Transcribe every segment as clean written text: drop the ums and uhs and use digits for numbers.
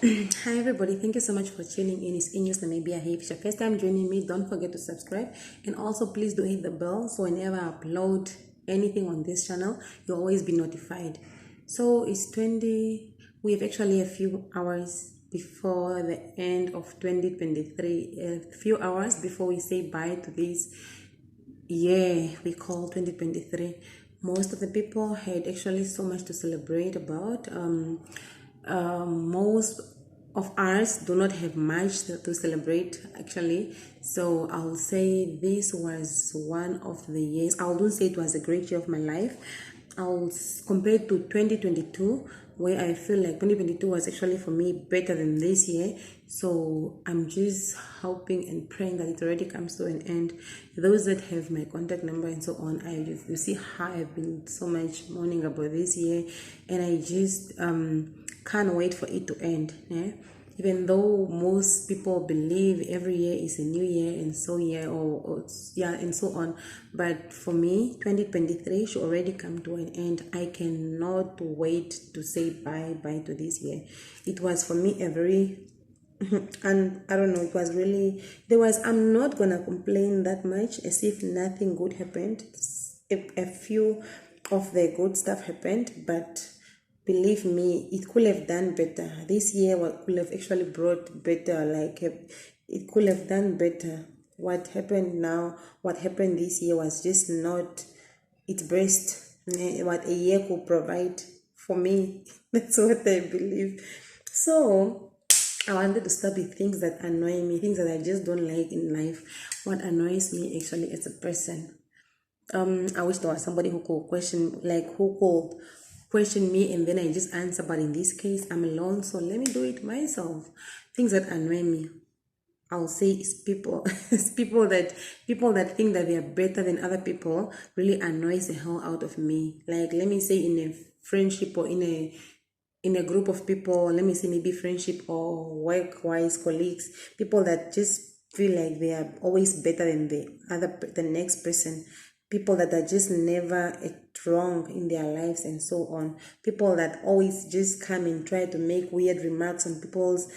Hi everybody, thank you so much for tuning in. It's Inews Namibia here. If it's your first time joining me, don't forget to subscribe and also please do hit the bell so whenever I upload anything on this channel, you'll always be notified. So it's 20, we have actually a few hours before the end of 2023, a few hours before we say bye to this year we call 2023. Most of the people had actually so much to celebrate about. Most of us do not have much to celebrate actually, so I'll say this was one of the years. I wouldn't say it was a great year of my life. I'll compare it to 2022, where I feel like 2022 was actually for me better than this year. So I'm just hoping and praying that it already comes to an end. Those that have my contact number and so on, you see how I've been so much mourning about this year, and I just can't wait for it to end. Yeah? Even though most people believe every year is a new year and so and so on, but for me 2023 should already come to an end. I cannot wait to say bye to this year. It was for me a very and I don't know, it was really, I'm not gonna complain that much as if nothing good happened. A few of the good stuff happened, but believe me, it could have done better. This year, what could have actually brought better, it could have done better. What happened now, what happened this year was just not its best. What a year could provide for me. That's what I believe. So, I wanted to start with things that annoy me, things that I just don't like in life. What annoys me actually as a person. I wish there was somebody who could question me and then I just answer. But in this case, I'm alone, so let me do it myself. Things that annoy me, I'll say, is people. It's people that think that they are better than other people really annoys the hell out of me. Like, let me say, in a friendship or in a group of people, let me say maybe friendship or work-wise colleagues, people that just feel like they are always better than the next person, people that are just never wrong in their lives and so on, people that always just come and try to make weird remarks on people's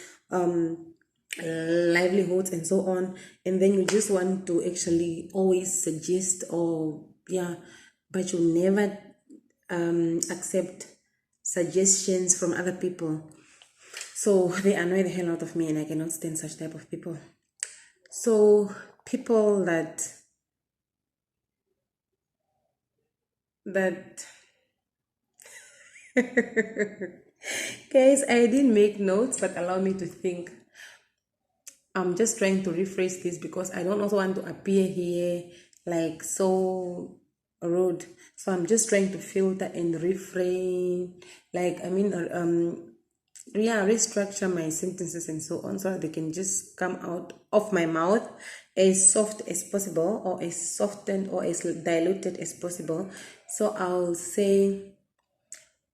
livelihoods and so on, and then you just want to actually always suggest but you never accept suggestions from other people. So they annoy the hell out of me and I cannot stand such type of people. So people that guys, I didn't make notes, but allow me to think. I'm just trying to rephrase this because I don't also want to appear here like so rude. So I'm just trying to filter and refrain, restructure my sentences and so on so that they can just come out of my mouth as soft as possible, or as softened or as diluted as possible. So I'll say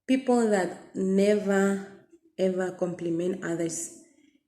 people that never ever compliment others.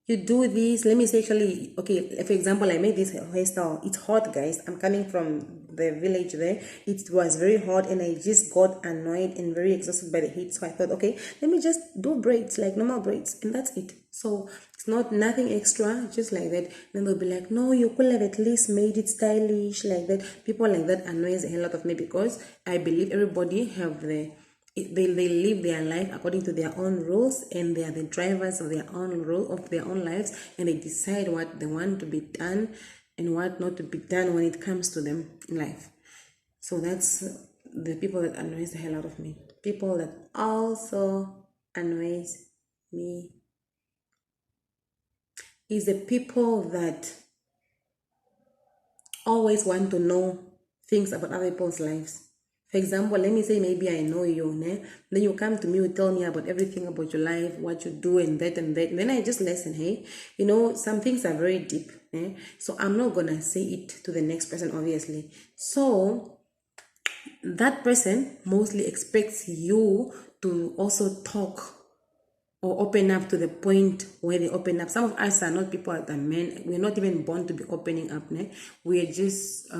You do this, let me say, actually, okay, for example, I made this hairstyle. It's hot, guys. I'm coming from the village there. It was very hot and I just got annoyed and very exhausted by the heat. So I thought, okay, let me just do braids, like normal braids, and that's it. So it's not nothing extra, just like that. Then they'll be like, no, you could have at least made it stylish, like that. People like that annoys a hell out of me because I believe everybody have they live their life according to their own rules, and they are the drivers of their own rule of their own lives, and they decide what they want to be done and what not to be done when it comes to them in life. So that's the people that annoys the hell out of me. People that also annoys me is the people that always want to know things about other people's lives. For example, let me say maybe I know you, then you come to me, you tell me about everything about your life, what you do and that and that. And then I just listen, hey, some things are very deep. So I'm not going to say it to the next person, obviously. So that person mostly expects you to also talk or open up to the point where they open up. Some of us are not people that are men. We're not even born to be opening up. We are just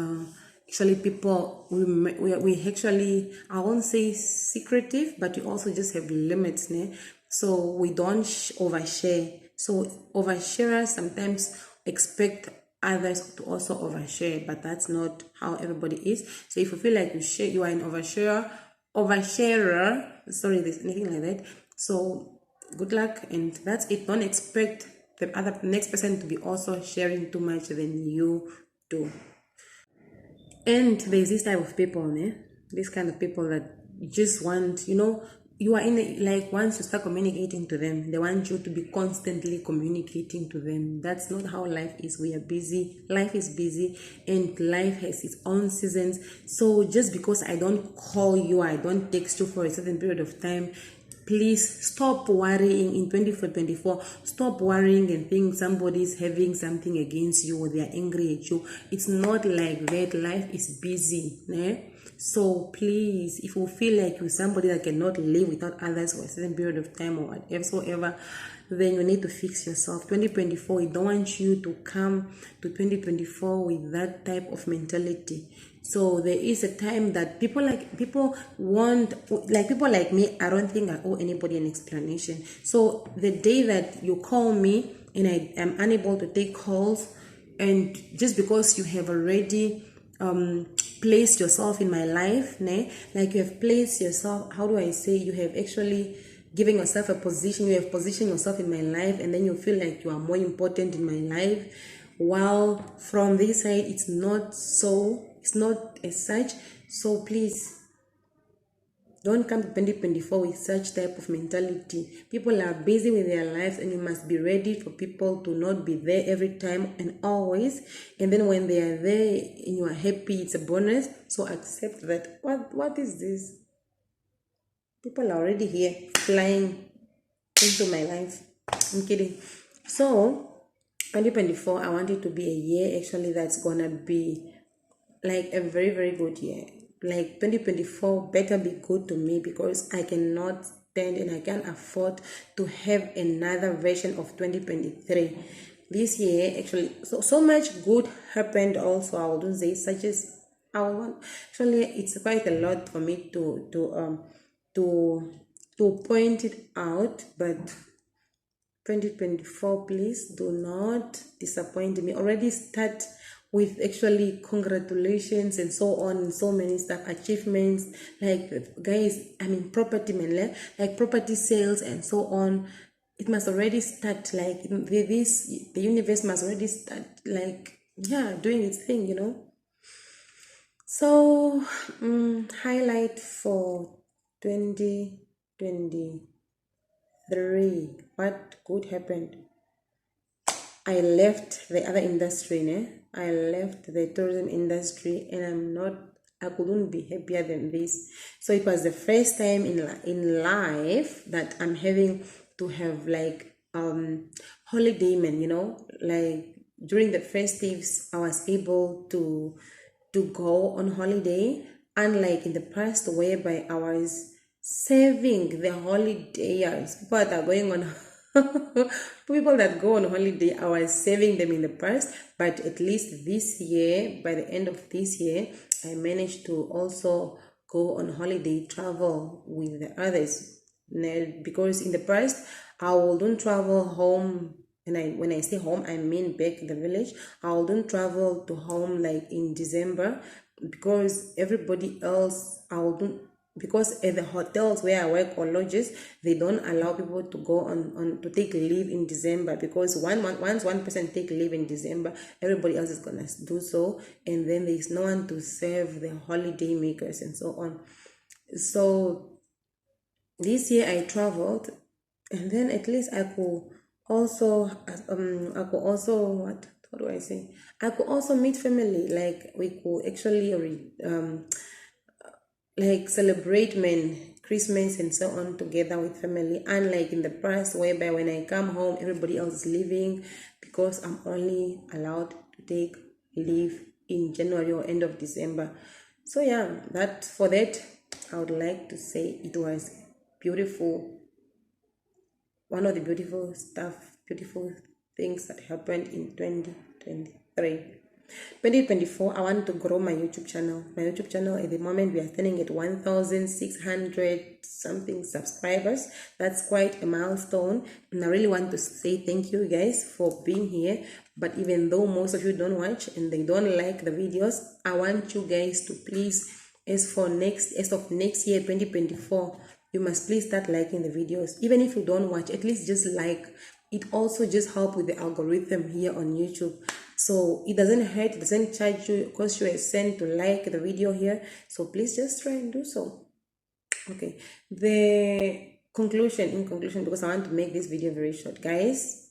actually people, we actually, I won't say secretive, but we also just have limits. So we don't overshare. So oversharers sometimes expect others to also overshare, but that's not how everybody is. So if you feel like you are an oversharer, sorry, there's anything like that. So good luck, and that's it. Don't expect the next person to be also sharing too much than you do. And there's this type of people, this kind of people that just want, you are in like once you start communicating to them, they want you to be constantly communicating to them. That's not how life is. We are busy. Life is busy, and life has its own seasons. So just because I don't call you, I don't text you for a certain period of time, please stop worrying in 2024. Stop worrying and think somebody's having something against you or they're angry at you. It's not like that. Life is busy. So please, if you feel like you're somebody that cannot live without others for a certain period of time or whatsoever, then you need to fix yourself. 2024, I don't want you to come to 2024 with that type of mentality. So there is a time that people like people like me, I don't think I owe anybody an explanation. So the day that you call me and I am unable to take calls, and just because you have already placed yourself in my life, like you have placed yourself, how do I say, you have actually giving yourself a position, you have positioned yourself in my life, and then you feel like you are more important in my life, while from this side it's not so, it's not as such. So please don't come to 2024 with such type of mentality. People are busy with their lives, and you must be ready for people to not be there every time and always. And then when they are there and you are happy, it's a bonus. So accept that. What is this? People are already here flying into my life. I'm kidding. So 2024, I want it to be a year actually that's gonna be like a very, very good year. Like 2024 better be good to me, because I cannot stand and I can't afford to have another version of 2023. This year actually, so much good happened also. I wouldn't say such as I want. Actually, it's quite a lot for me to point it out, but 2024, please do not disappoint me. Already start with actually congratulations and so on and so many stuff, achievements, like guys, I mean property, man, like property sales and so on. It must already start, like the universe must already start, like, yeah, doing its thing. So highlight for 2023, what good happened? I left the other industry, I left the tourism industry, and I couldn't be happier than this. So it was the first time in life that I'm having to have like holiday, man, like during the festives, I was able to go on holiday, unlike in the past whereby I was saving the holidays. People that are going on people that go on holiday, I was saving them in the past, but at least this year, by the end of this year, I managed to also go on holiday, travel with the others. Because in the past, I wouldn't travel home, and when I say home, I mean back in the village. I wouldn't travel to home like in December, because everybody else, because at the hotels where I work or lodges, they don't allow people to go on to take leave in December, because once one person take leave in December, everybody else is gonna do so, and then there's no one to serve the holiday makers and so on. So this year I traveled, and then at least I could also what do I say? I could also meet family. Like we could actually like celebrate Christmas and so on together with family, unlike in the past whereby when I come home everybody else is leaving, because I'm only allowed to take leave in January or end of December. So yeah, that I would like to say it was beautiful, one of the beautiful things that happened in 2023. 2024, I want to grow my YouTube channel. My YouTube channel at the moment, we are standing at 1,600 something subscribers. That's quite a milestone, and I really want to say thank you guys for being here. But even though most of you don't watch and they don't like the videos, I want you guys to please, as of next year 2024, you must please start liking the videos. Even if you don't watch, at least just like. It also just help with the algorithm here on YouTube. So it doesn't hurt, it doesn't charge you, cost you a cent to like the video here. So please just try and do so. Okay, in conclusion, because I want to make this video very short, guys.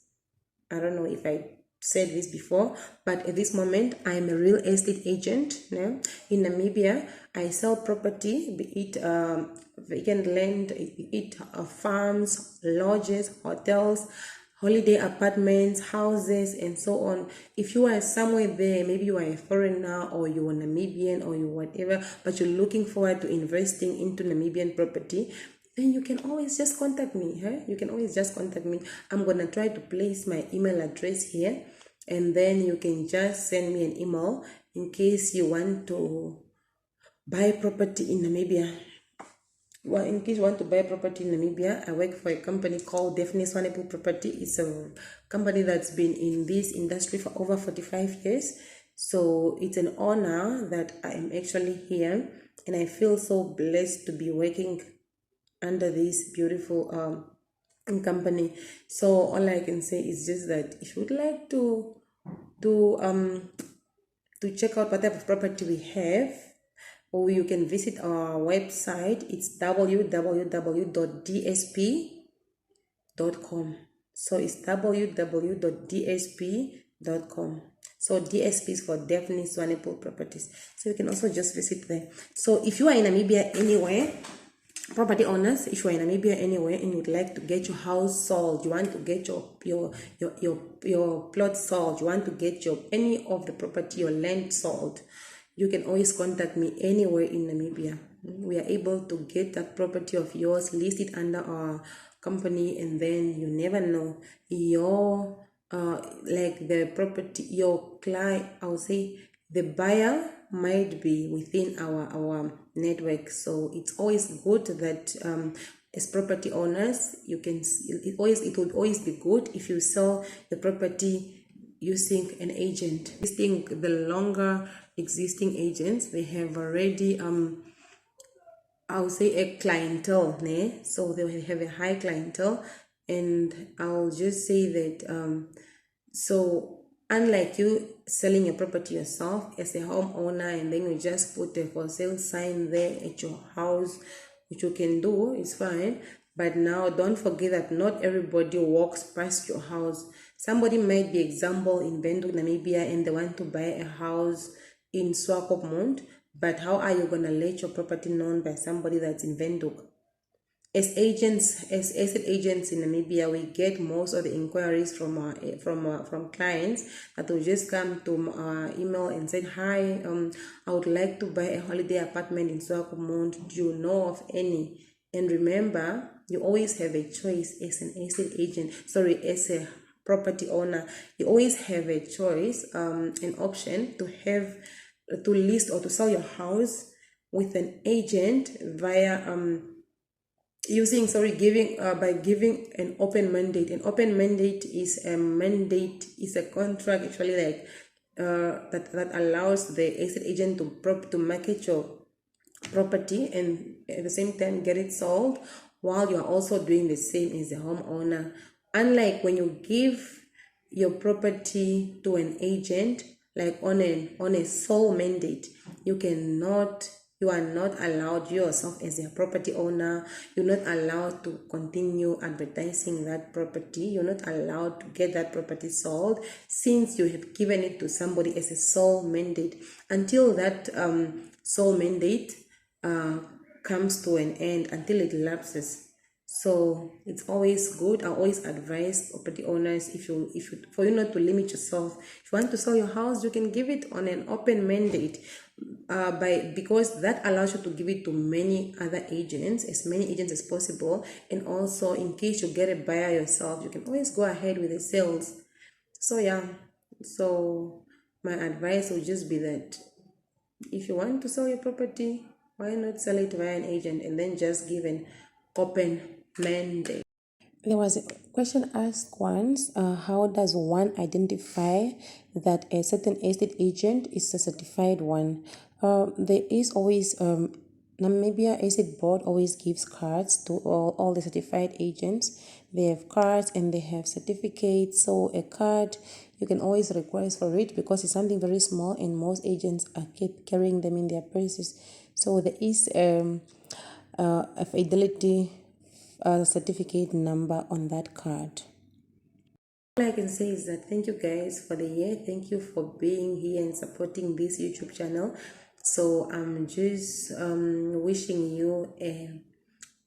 I don't know if I said this before, but at this moment I'm a real estate agent now in Namibia. I sell property, be it vacant land, farms, lodges, hotels, holiday apartments, houses, and so on. If you are somewhere there, maybe you are a foreigner or you are Namibian or you whatever, but you're looking forward to investing into Namibian property, then you can always just contact me. You can always just contact me. I'm gonna try to place my email address here, and then you can just send me an email in case you want to buy property in Namibia. Well, in case you want to buy property in Namibia, I work for a company called Definitely Swanepoel Property. It's a company that's been in this industry for over 45 years. So it's an honor that I am actually here, and I feel so blessed to be working under this beautiful company. So all I can say is just that if you would like to check out what type of property we have, or you can visit our website. It's www.dsp.com. So it's www.dsp.com. So DSP is for Definitely Swanepoel Properties. So you can also just visit there. So if you are in Namibia anywhere, property owners, if you are in Namibia anywhere and you would like to get your house sold, you want to get your plot sold, you want to get any of the property, your land sold, you can always contact me anywhere in Namibia. We are able to get that property of yours listed under our company, and then you never know, the property, your client, I would say the buyer might be within our network. So it's always good that as property owners, it would always be good if you sell the property using an agent. I think the longer existing agents, they have already I would say a clientele, so they have a high clientele, and I'll just say that so unlike you selling a property yourself as a homeowner and then you just put a for sale sign there at your house, which you can do, it's fine. But now don't forget that not everybody walks past your house. Somebody might be example in Windhoek, Namibia, and they want to buy a house in Swakopmund, but how are you gonna let your property known by somebody that's in Windhoek? As estate agents in Namibia, we get most of the inquiries from clients that will just come to our email and say, "Hi, I would like to buy a holiday apartment in Swakopmund. Do you know of any?" And remember, you always have a choice as an estate agent. As a property owner, you always have a choice, an option to list or to sell your house with an agent via by giving an open mandate. An open mandate is a contract actually, like that allows the estate agent to market your property and at the same time get it sold, while you are also doing the same as a homeowner. Unlike when you give your property to an agent, like on a sole mandate, you are not allowed yourself as a property owner. You're not allowed to continue advertising that property. You're not allowed to get that property sold since you have given it to somebody as a sole mandate until that sole mandate comes to an end, until it lapses. So it's always good. I always advise property owners, for you not to limit yourself. If you want to sell your house, you can give it on an open mandate, because that allows you to give it to many other agents, as many agents as possible. And also, in case you get a buyer yourself, you can always go ahead with the sales. So yeah, so my advice would just be that if you want to sell your property, why not sell it via an agent and then just give an open mandate? There was a question asked once, how does one identify that a certain estate agent is a certified one? There is always, Namibia Estate Board always gives cards to all the certified agents. They have cards and they have certificates. So a card, you can always request for it because it's something very small and most agents are carrying them in their purses. So there is a fidelity certificate number on that card. All I can say is that thank you guys for the year. Thank you for being here and supporting this YouTube channel. So I'm just wishing you a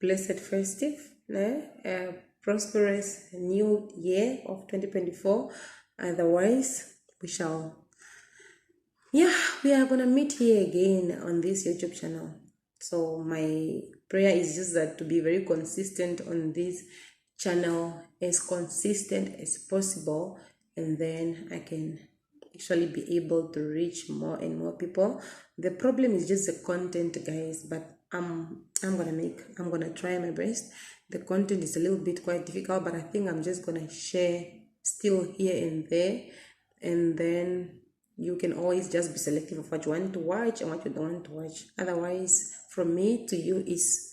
blessed festive, a prosperous new year of 2024. Otherwise, we are gonna meet here again on this YouTube channel. So my prayer is just that to be very consistent on this channel, as consistent as possible, and then I can actually be able to reach more and more people. The problem is just the content, guys, but I'm gonna try my best. The content is a little bit quite difficult, but I think I'm just gonna share still here and there, and then you can always just be selective of what you want to watch and what you don't want to watch. Otherwise, from me to you is